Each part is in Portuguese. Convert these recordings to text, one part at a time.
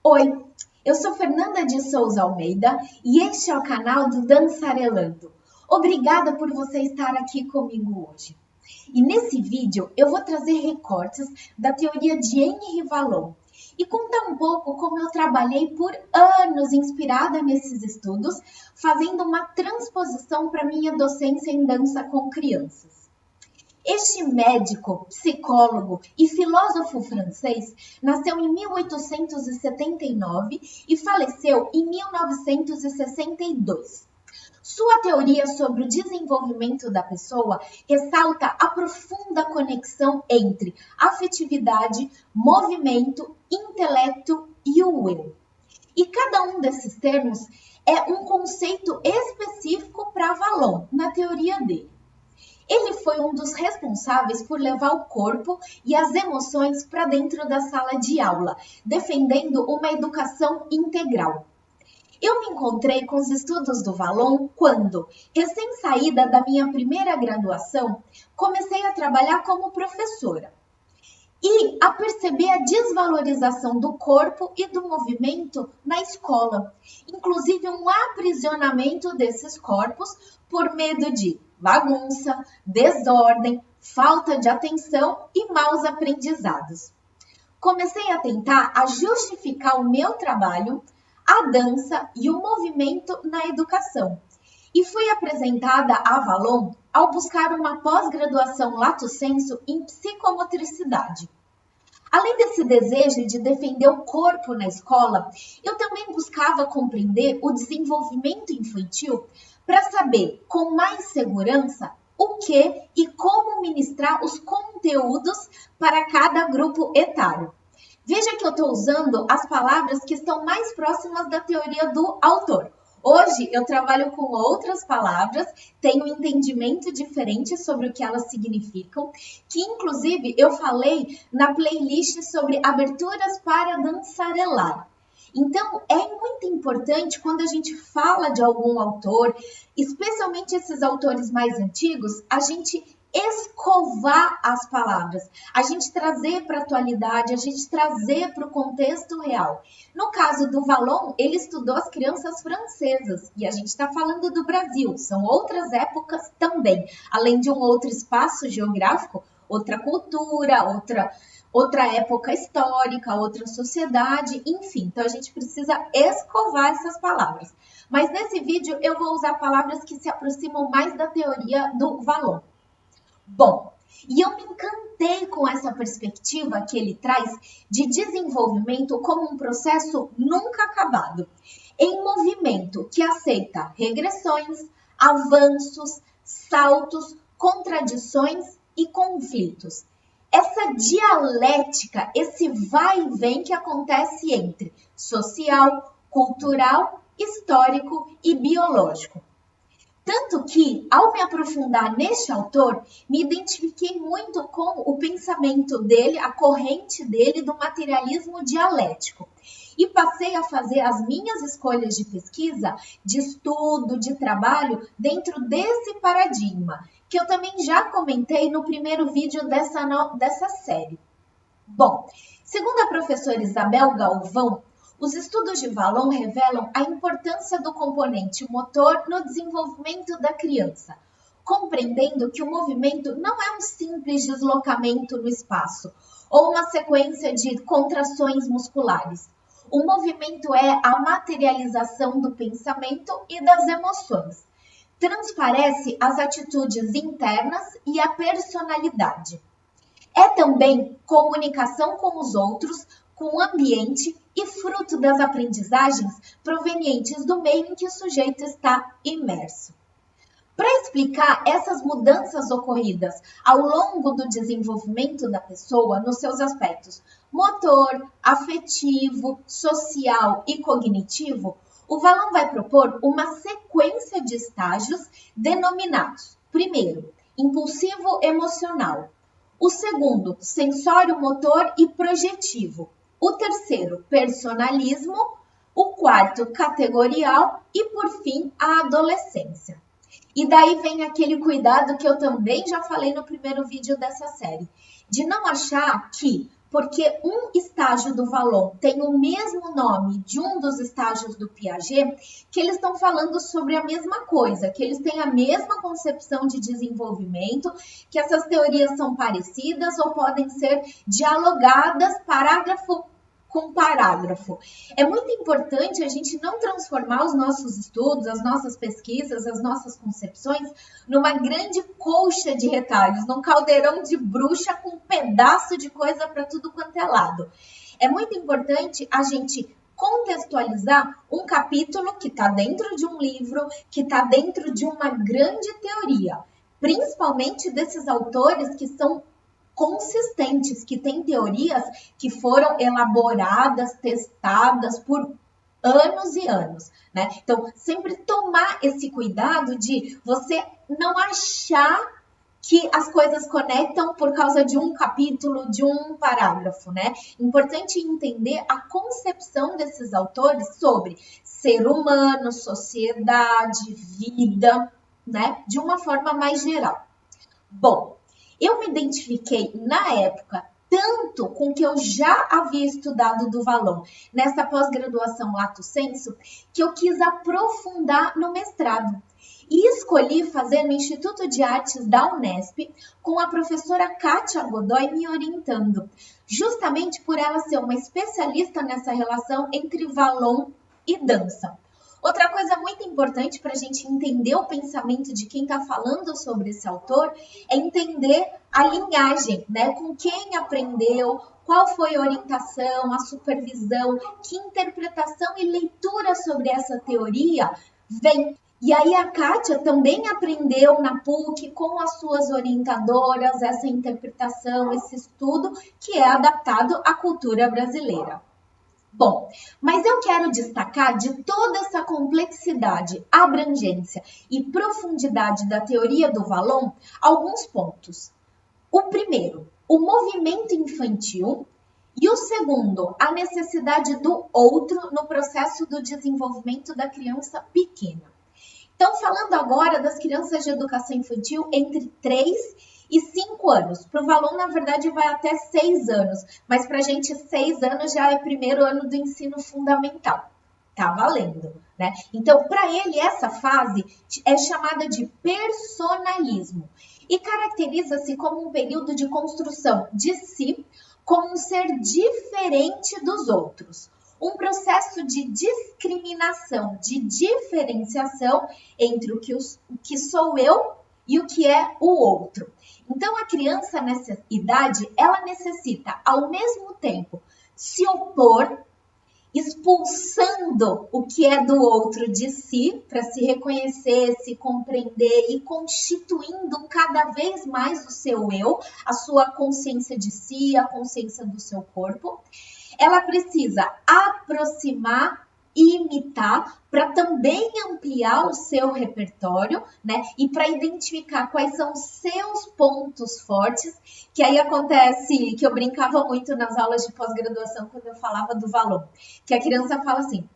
Oi, eu sou Fernanda de Souza Almeida e este é o canal do Dançarelando. Obrigada por você estar aqui comigo hoje. E nesse vídeo eu vou trazer recortes da teoria de Henri Vallon e contar um pouco como eu trabalhei por anos inspirada nesses estudos, fazendo uma transposição para minha docência em dança com crianças. Este médico, psicólogo e filósofo francês nasceu em 1879 e faleceu em 1962. Sua teoria sobre o desenvolvimento da pessoa ressalta a profunda conexão entre afetividade, movimento, intelecto e o eu. E cada um desses termos é um conceito específico para Vallon, na teoria dele. Ele foi um dos responsáveis por levar o corpo e as emoções para dentro da sala de aula, defendendo uma educação integral. Eu me encontrei com os estudos do Vallon quando, recém-saída da minha primeira graduação, comecei a trabalhar como professora e a perceber a desvalorização do corpo e do movimento na escola, inclusive um aprisionamento desses corpos por medo de bagunça, desordem, falta de atenção e maus aprendizados. Comecei a tentar justificar o meu trabalho, a dança e o movimento na educação. E fui apresentada a Vallon ao buscar uma pós-graduação lato sensu em psicomotricidade. Além desse desejo de defender o corpo na escola, eu também buscava compreender o desenvolvimento infantil para saber com mais segurança o que e como ministrar os conteúdos para cada grupo etário. Veja que eu estou usando as palavras que estão mais próximas da teoria do autor. Hoje eu trabalho com outras palavras, tenho um entendimento diferente sobre o que elas significam, que inclusive eu falei na playlist sobre aberturas para dançarelar. Então, é muito importante quando a gente fala de algum autor, especialmente esses autores mais antigos, a gente escovar as palavras, a gente trazer para a atualidade, a gente trazer para o contexto real. No caso do Vallon, ele estudou as crianças francesas e a gente está falando do Brasil, são outras épocas também, além de um outro espaço geográfico, outra cultura, outra época histórica, outra sociedade, enfim. Então, a gente precisa escovar essas palavras. Mas nesse vídeo eu vou usar palavras que se aproximam mais da teoria do Vallon. Bom, e eu me encantei com essa perspectiva que ele traz de desenvolvimento como um processo nunca acabado, em movimento que aceita regressões, avanços, saltos, contradições e conflitos. Essa dialética, esse vai e vem que acontece entre social, cultural, histórico e biológico. Tanto que, ao me aprofundar neste autor, me identifiquei muito com o pensamento dele, a corrente dele do materialismo dialético. E passei a fazer as minhas escolhas de pesquisa, de estudo, de trabalho, dentro desse paradigma, que eu também já comentei no primeiro vídeo dessa série. Bom, segundo a professora Isabel Galvão, os estudos de Vallon revelam a importância do componente motor no desenvolvimento da criança, compreendendo que o movimento não é um simples deslocamento no espaço ou uma sequência de contrações musculares. O movimento é a materialização do pensamento e das emoções. Transparece as atitudes internas e a personalidade. É também comunicação com os outros, com o ambiente e fruto das aprendizagens provenientes do meio em que o sujeito está imerso. Para explicar essas mudanças ocorridas ao longo do desenvolvimento da pessoa nos seus aspectos motor, afetivo, social e cognitivo, o Vallon vai propor uma sequência de estágios denominados, primeiro, impulsivo emocional, o segundo, sensório-motor e projetivo, o terceiro, personalismo, o quarto, categorial e, por fim, a adolescência. E daí vem aquele cuidado que eu também já falei no primeiro vídeo dessa série, de não achar que porque um estágio do Vallon tem o mesmo nome de um dos estágios do Piaget, que eles estão falando sobre a mesma coisa, que eles têm a mesma concepção de desenvolvimento, que essas teorias são parecidas ou podem ser dialogadas parágrafo com parágrafo. É muito importante a gente não transformar os nossos estudos, as nossas pesquisas, as nossas concepções numa grande colcha de retalhos, num caldeirão de bruxa com um pedaço de coisa para tudo quanto é lado. É muito importante a gente contextualizar um capítulo que está dentro de um livro, que está dentro de uma grande teoria, principalmente desses autores que são consistentes, que têm teorias que foram elaboradas, testadas por anos e anos, né? Então, sempre tomar esse cuidado de você não achar que as coisas conectam por causa de um capítulo, de um parágrafo, né? Importante entender a concepção desses autores sobre ser humano, sociedade, vida, né? De uma forma mais geral. Bom, eu me identifiquei, na época, tanto com o que eu já havia estudado do Vallon nessa pós-graduação Lato Sensu, que eu quis aprofundar no mestrado. E escolhi fazer no Instituto de Artes da Unesp, com a professora Kátia Godoy me orientando, justamente por ela ser uma especialista nessa relação entre Vallon e dança. Outra coisa muito importante para a gente entender o pensamento de quem está falando sobre esse autor é entender a linhagem, né? Com quem aprendeu, qual foi a orientação, a supervisão, que interpretação e leitura sobre essa teoria vem. E aí a Kátia também aprendeu na PUC com as suas orientadoras essa interpretação, esse estudo que é adaptado à cultura brasileira. Bom, mas eu quero destacar de toda essa complexidade, abrangência e profundidade da teoria do Vallon alguns pontos. O primeiro, o movimento infantil, e o segundo, a necessidade do outro no processo do desenvolvimento da criança pequena. Então, falando agora das crianças de educação infantil entre 3 e 5 anos. Para o Vallon, na verdade, vai até 6 anos. Mas para a gente, 6 anos já é primeiro ano do ensino fundamental. Tá valendo, né? Então, para ele, essa fase é chamada de personalismo. E caracteriza-se como um período de construção de si como um ser diferente dos outros. Um processo de discriminação, de diferenciação entre o que sou eu e o que é o outro. Então, a criança nessa idade, ela necessita, ao mesmo tempo, se opor, expulsando o que é do outro de si, para se reconhecer, se compreender e constituindo cada vez mais o seu eu, a sua consciência de si, a consciência do seu corpo. Ela precisa aproximar e imitar para também ampliar o seu repertório, né? E para identificar quais são os seus pontos fortes, que aí acontece, que eu brincava muito nas aulas de pós-graduação quando eu falava do Vallon, que a criança fala assim,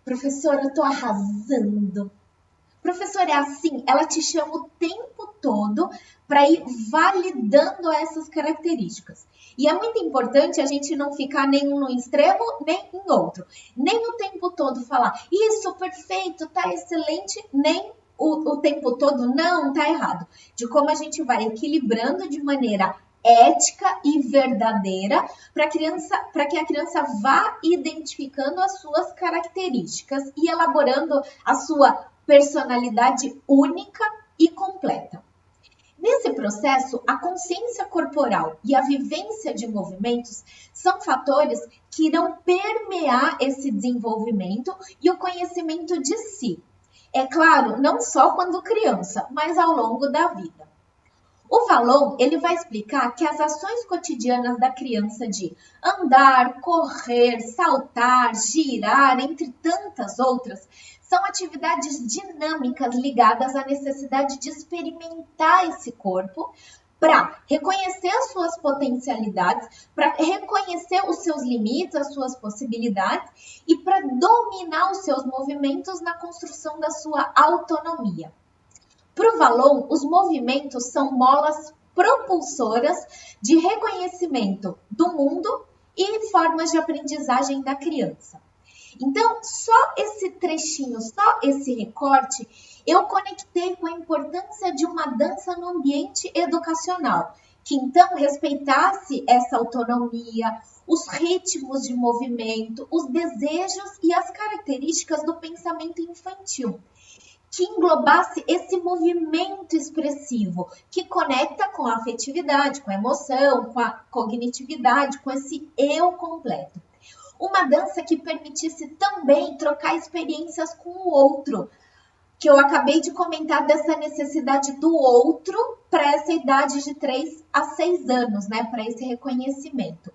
professora, eu tô arrasando. Professora, é assim, ela te chama o tempo todo para ir validando essas características. E é muito importante a gente não ficar nem no extremo, nem em outro. Nem o tempo todo falar, isso, perfeito, tá excelente, nem o tempo todo, não, tá errado. De como a gente vai equilibrando de maneira ética e verdadeira para que a criança vá identificando as suas características e elaborando a sua personalidade única e completa. Nesse processo, a consciência corporal e a vivência de movimentos são fatores que irão permear esse desenvolvimento e o conhecimento de si. É claro, não só quando criança, mas ao longo da vida. O Vallon, ele vai explicar que as ações cotidianas da criança de andar, correr, saltar, girar, entre tantas outras, são atividades dinâmicas ligadas à necessidade de experimentar esse corpo para reconhecer as suas potencialidades, para reconhecer os seus limites, as suas possibilidades e para dominar os seus movimentos na construção da sua autonomia. Para o Vallon, os movimentos são molas propulsoras de reconhecimento do mundo e formas de aprendizagem da criança. Então, só esse trechinho, só esse recorte, eu conectei com a importância de uma dança no ambiente educacional, que então respeitasse essa autonomia, os ritmos de movimento, os desejos e as características do pensamento infantil, que englobasse esse movimento expressivo, que conecta com a afetividade, com a emoção, com a cognitividade, com esse eu completo. Uma dança que permitisse também trocar experiências com o outro, que eu acabei de comentar dessa necessidade do outro para essa idade de 3 a 6 anos, né, para esse reconhecimento.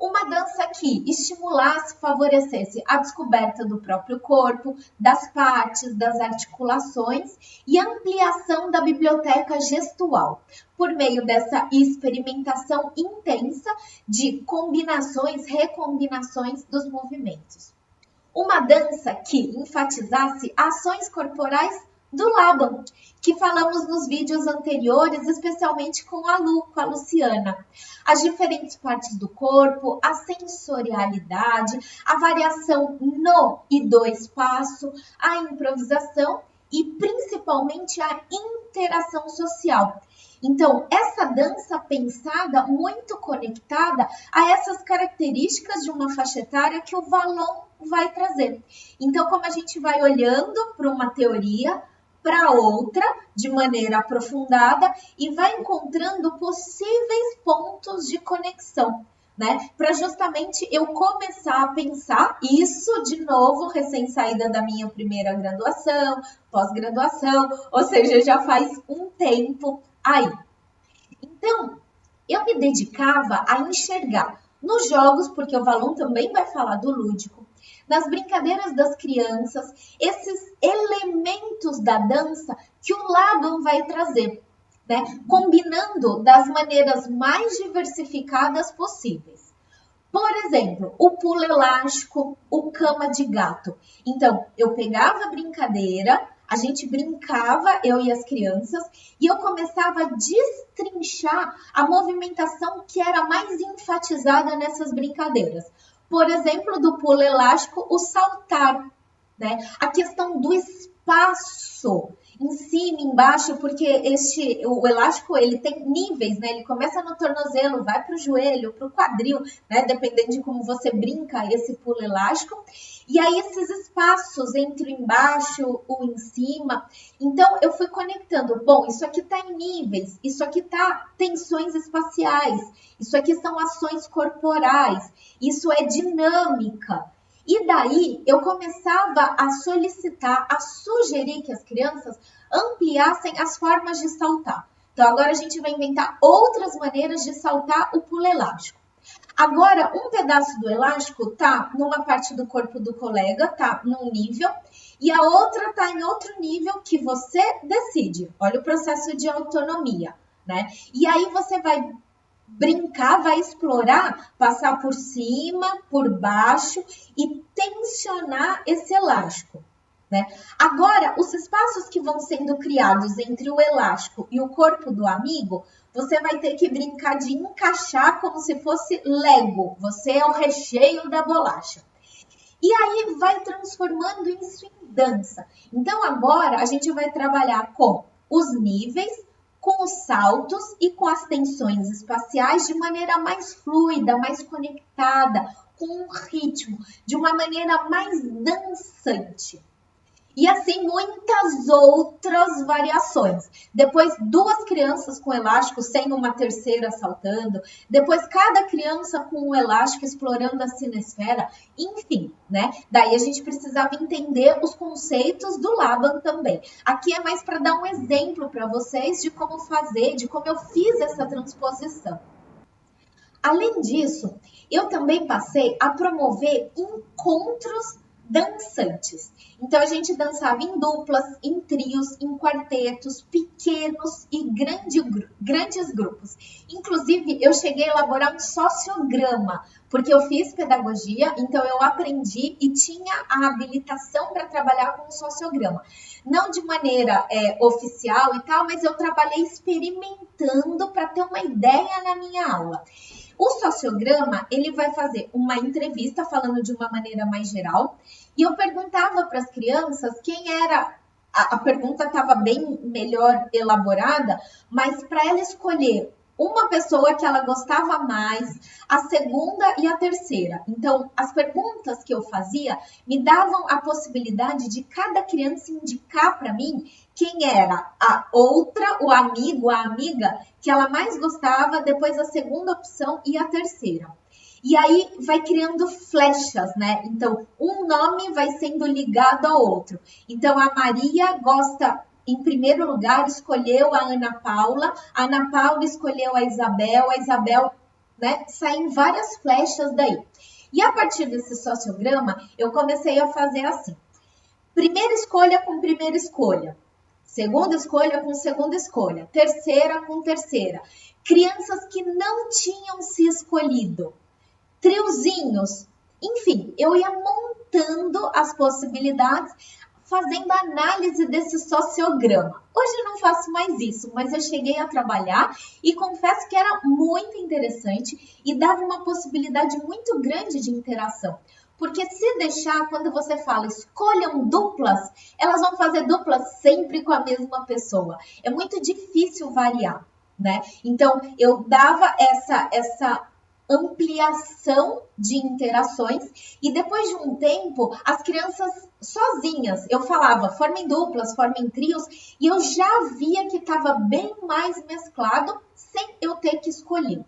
Uma dança que estimulasse, favorecesse a descoberta do próprio corpo, das partes, das articulações e ampliação da biblioteca gestual, por meio dessa experimentação intensa de combinações, recombinações dos movimentos. Uma dança que enfatizasse ações corporais do Laban, que falamos nos vídeos anteriores, especialmente com a Lu, com a Luciana. As diferentes partes do corpo, a sensorialidade, a variação no e do espaço, a improvisação e principalmente a interação social. Então, essa dança pensada, muito conectada a essas características de uma faixa etária que o Vallon vai trazer. Então, como a gente vai olhando para uma teoria, para outra, de maneira aprofundada, e vai encontrando possíveis pontos de conexão, né? Para justamente eu começar a pensar isso de novo, recém-saída da minha primeira graduação, pós-graduação, ou seja, já faz um tempo aí. Então, eu me dedicava a enxergar nos jogos, porque o Vallon também vai falar do lúdico, nas brincadeiras das crianças, esses elementos da dança que o Laban vai trazer, né? Combinando das maneiras mais diversificadas possíveis. Por exemplo, o pulo elástico, o cama de gato. Então, eu pegava a brincadeira, a gente brincava, eu e as crianças, e eu começava a destrinchar a movimentação que era mais enfatizada nessas brincadeiras. Por exemplo, do pulo elástico, o saltar, né? A questão do espaço em cima, embaixo, porque o elástico ele tem níveis, né? Ele começa no tornozelo, vai para o joelho, para o quadril, né? Dependendo de como você brinca esse pulo elástico. E aí esses espaços entre o embaixo, o em cima. Então eu fui conectando. Bom, isso aqui está em níveis, isso aqui está tensões espaciais, isso aqui são ações corporais, isso é dinâmica. E daí eu começava a solicitar, a sugerir que as crianças ampliassem as formas de saltar. Então agora a gente vai inventar outras maneiras de saltar o pulo elástico. Agora, um pedaço do elástico tá numa parte do corpo do colega, tá num nível, e a outra tá em outro nível que você decide. Olha o processo de autonomia, né? E aí você vai brincar, vai explorar, passar por cima, por baixo e tensionar esse elástico, né? Agora, os espaços que vão sendo criados entre o elástico e o corpo do amigo, você vai ter que brincar de encaixar como se fosse Lego. Você é o recheio da bolacha. E aí vai transformando isso em dança. Então agora a gente vai trabalhar com os níveis, com os saltos e com as tensões espaciais de maneira mais fluida, mais conectada, com um ritmo, de uma maneira mais dançante. E assim muitas outras variações. Depois 2 crianças com elástico sem uma terceira saltando. Depois cada criança com um elástico explorando a cinesfera. Enfim, né? Daí a gente precisava entender os conceitos do Laban também. Aqui é mais para dar um exemplo para vocês de como fazer, de como eu fiz essa transposição. Além disso, eu também passei a promover encontros dançantes. Então a gente dançava em duplas, em trios, em quartetos, pequenos e grandes grupos. Inclusive eu cheguei a elaborar um sociograma porque eu fiz pedagogia, então eu aprendi e tinha a habilitação para trabalhar com o sociograma. Não de maneira oficial e tal, mas eu trabalhei experimentando para ter uma ideia na minha aula. O sociograma, ele vai fazer uma entrevista falando de uma maneira mais geral, e eu perguntava para as crianças quem era, a pergunta estava bem melhor elaborada, mas para ela escolher uma pessoa que ela gostava mais, a segunda e a terceira. Então, as perguntas que eu fazia me davam a possibilidade de cada criança indicar para mim quem era a outra, o amigo, a amiga que ela mais gostava, depois a segunda opção e a terceira. E aí vai criando flechas, né? Então, um nome vai sendo ligado ao outro. Então, a Maria gosta, em primeiro lugar, escolheu a Ana Paula escolheu a Isabel, né? Saem várias flechas daí. E a partir desse sociograma, eu comecei a fazer assim. Primeira escolha com primeira escolha. Segunda escolha com segunda escolha. Terceira com terceira. Crianças que não tinham se escolhido. Triozinhos. Enfim, eu ia montando as possibilidades, fazendo análise desse sociograma. Hoje eu não faço mais isso, mas eu cheguei a trabalhar e confesso que era muito interessante e dava uma possibilidade muito grande de interação. Porque se deixar, quando você fala escolham duplas, elas vão fazer duplas sempre com a mesma pessoa. É muito difícil variar, né? Então, eu dava essa ampliação de interações e depois de um tempo, as crianças sozinhas, eu falava, formem duplas, formem trios, e eu já via que estava bem mais mesclado sem eu ter que escolher.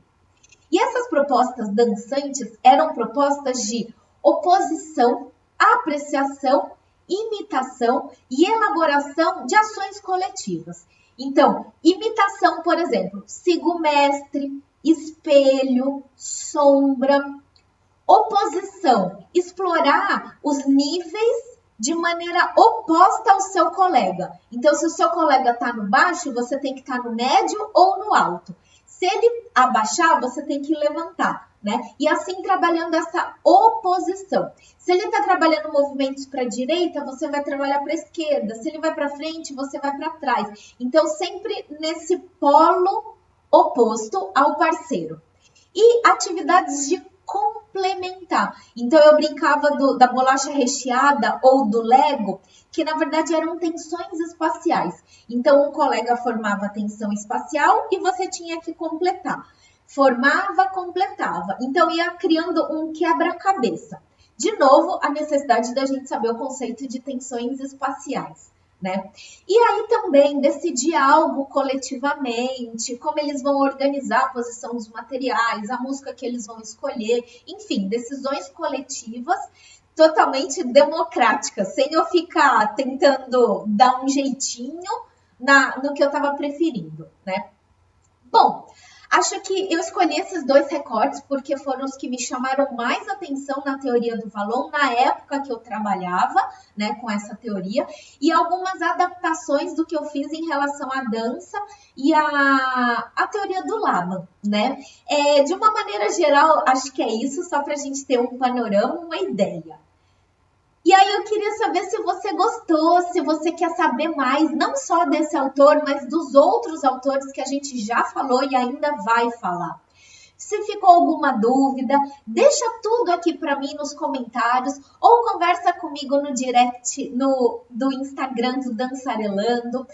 E essas propostas dançantes eram propostas de oposição, apreciação, imitação e elaboração de ações coletivas. Então, imitação, por exemplo, siga o mestre, espelho, sombra. Oposição, explorar os níveis de maneira oposta ao seu colega. Então, se o seu colega está no baixo, você tem que estar no médio ou no alto. Se ele abaixar, você tem que levantar, né? E assim trabalhando essa oposição. Se ele está trabalhando movimentos para a direita, você vai trabalhar para a esquerda. Se ele vai para frente, você vai para trás. Então, sempre nesse polo oposto ao parceiro. E atividades de complementar. Então, eu brincava da bolacha recheada ou do Lego, que na verdade eram tensões espaciais. Então, um colega formava a tensão espacial e você tinha que completar. Formava, completava. Então, ia criando um quebra-cabeça. De novo, a necessidade da gente saber o conceito de tensões espaciais, né? E aí também decidir algo coletivamente, como eles vão organizar a posição dos materiais, a música que eles vão escolher, enfim, decisões coletivas totalmente democráticas, sem eu ficar tentando dar um jeitinho no que eu estava preferindo, né? Bom, acho que eu escolhi esses dois recortes porque foram os que me chamaram mais atenção na teoria do Valon, na época que eu trabalhava, né, com essa teoria, e algumas adaptações do que eu fiz em relação à dança e à teoria do Laban, né? De uma maneira geral, acho que é isso, só para a gente ter um panorama, uma ideia. E aí eu queria saber se você gostou, se você quer saber mais, não só desse autor, mas dos outros autores que a gente já falou e ainda vai falar. Se ficou alguma dúvida, deixa tudo aqui para mim nos comentários ou conversa comigo no direct do Instagram do Dançarelando.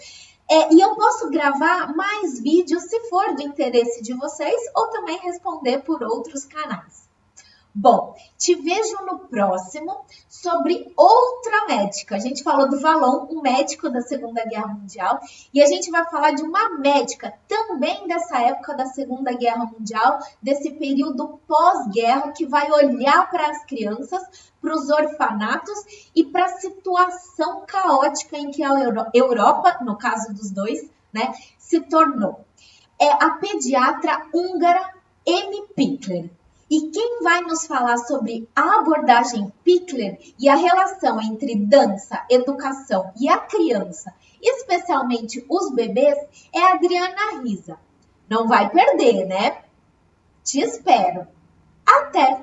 E eu posso gravar mais vídeos se for do interesse de vocês ou também responder por outros canais. Bom, te vejo no próximo sobre outra médica. A gente falou do Valon, um médico da Segunda Guerra Mundial, e a gente vai falar de uma médica também dessa época da Segunda Guerra Mundial, desse período pós-guerra, que vai olhar para as crianças, para os orfanatos e para a situação caótica em que a Europa, no caso dos dois, né, se tornou. É a pediatra húngara Emi Pikler. E quem vai nos falar sobre a abordagem Pikler e a relação entre dança, educação e a criança, especialmente os bebês, é a Adriana Risa. Não vai perder, né? Te espero. Até!